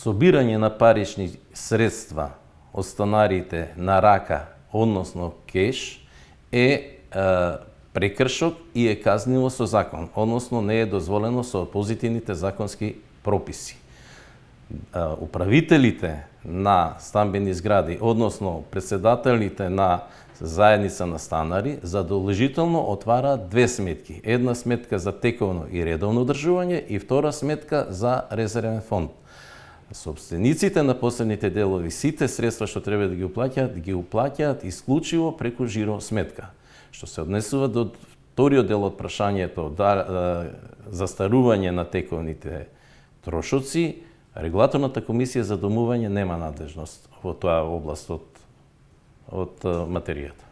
собирање на парични средства од станарите на рака, односно кеш, е прекршок и е казниво со закон, односно не е дозволено со позитивните законски прописи. Управителите на стамбени згради, односно председателите на заедница на станари, задолжително отвараат две сметки. Една сметка за тековно и редовно одржување и втора сметка за резервен фонд. Собствениците на посебните делови сите средства што треба да ги уплаќаат исклучиво преку жиро сметка. Што се однесува до вториот дел од прашањето, застарување на тековните трошоци, Регулаторната комисија за домување нема надлежност во тоа област од материјата.